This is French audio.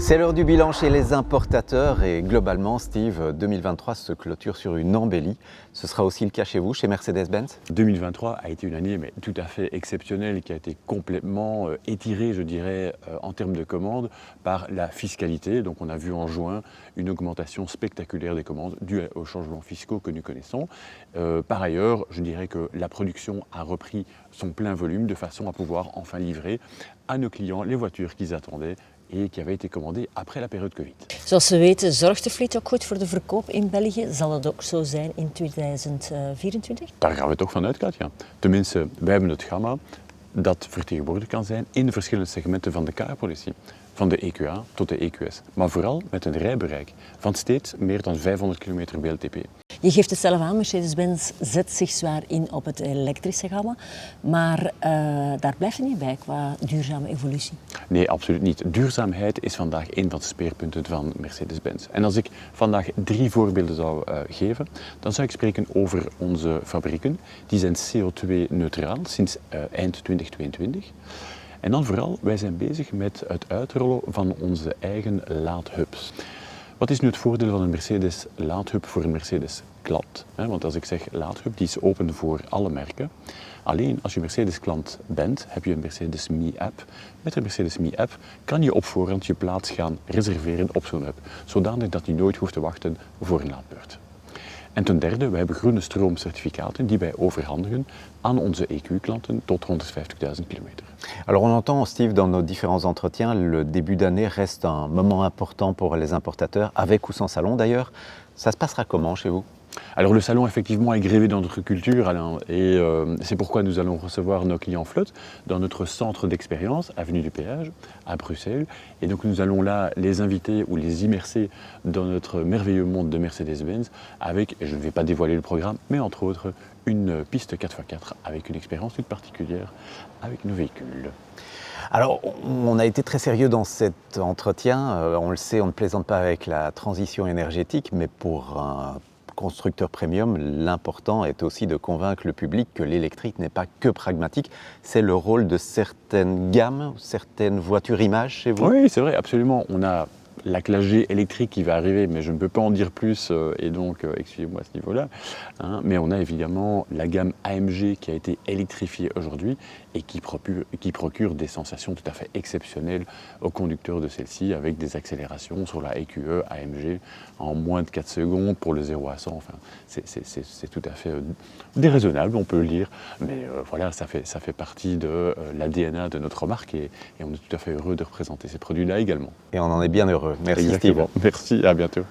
C'est l'heure du bilan chez les importateurs et globalement, Steve, 2023 se clôture sur une embellie. Ce sera aussi le cas chez vous, chez Mercedes-Benz? 2023 a été une année tout à fait exceptionnelle qui a été complètement étirée, je dirais, en termes de commandes par la fiscalité. Donc on a vu en juin une augmentation spectaculaire des commandes due aux changements fiscaux que nous connaissons. Par ailleurs, je dirais que la production a repris son plein volume de façon à pouvoir enfin livrer à nos clients les voitures qu'ils attendaient et qui avaient été commandées après la période Covid. Zoals we weten zorgt de fleet ook goed voor de verkoop in België. Zal dat ook zo zijn in 2024? Daar gaan we toch van uit, Katja. Tenminste, wij hebben het gamma dat vertegenwoordigd kan zijn in de verschillende segmenten van de car-policy. Van de EQA tot de EQS, maar vooral met een rijbereik van steeds meer dan 500 km BLTP. Je geeft het zelf aan, Mercedes-Benz zet zich zwaar in op het elektrische gamma, maar daar blijft het niet bij qua duurzame evolutie. Nee, absoluut niet. Duurzaamheid is vandaag een van de speerpunten van Mercedes-Benz. En als ik vandaag 3 voorbeelden zou geven, dan zou ik spreken over onze fabrieken. Die zijn CO2-neutraal sinds eind 2022. En dan vooral, wij zijn bezig met het uitrollen van onze eigen laadhubs. Wat is nu het voordeel van een Mercedes laadhub voor een Mercedes klant? Want als ik zeg laadhub, die is open voor alle merken. Alleen als je Mercedes klant bent, heb je een Mercedes Me-app. Met de Mercedes Me-app kan je op voorhand je plaats gaan reserveren op zo'n hub, zodanig dat je nooit hoeft te wachten voor een laadbeurt. En ten derde, we hebben groene stroomcertificaten die wij overhandigen aan onze EQ-klanten tot 150.000 kilometer. Alors on entend, Steve, dans nos différents entretiens, le début d'année reste un moment important pour les importateurs, avec ou sans salon d'ailleurs. Ça se passera comment chez vous? Alors le salon effectivement est grévé dans notre culture, Alain, et c'est pourquoi nous allons recevoir nos clients flotte dans notre centre d'expérience, avenue du Péage, à Bruxelles. Et donc nous allons là les inviter ou les immerser dans notre merveilleux monde de Mercedes-Benz avec, et je ne vais pas dévoiler le programme, mais entre autres une piste 4x4 avec une expérience toute particulière avec nos véhicules. Alors, on a été très sérieux dans cet entretien. On le sait, on ne plaisante pas avec la transition énergétique, mais pour un constructeur premium, l'important est aussi de convaincre le public que l'électrique n'est pas que pragmatique. C'est le rôle de certaines gammes, certaines voitures images chez vous? Oui, c'est vrai, absolument. On a la classe G électrique qui va arriver, mais je ne peux pas en dire plus, et donc excusez-moi à ce niveau-là. Mais on a évidemment la gamme AMG qui a été électrifiée aujourd'hui et qui procure des sensations tout à fait exceptionnelles aux conducteurs de celle-ci, avec des accélérations sur la EQE AMG en moins de 4 secondes pour le 0 à 100. Enfin, c'est tout à fait déraisonnable, on peut le dire, mais voilà, ça fait partie de la DNA de notre marque et on est tout à fait heureux de représenter ces produits-là également. Et on en est bien heureux. Merci Exactement. Steve. Merci, à bientôt.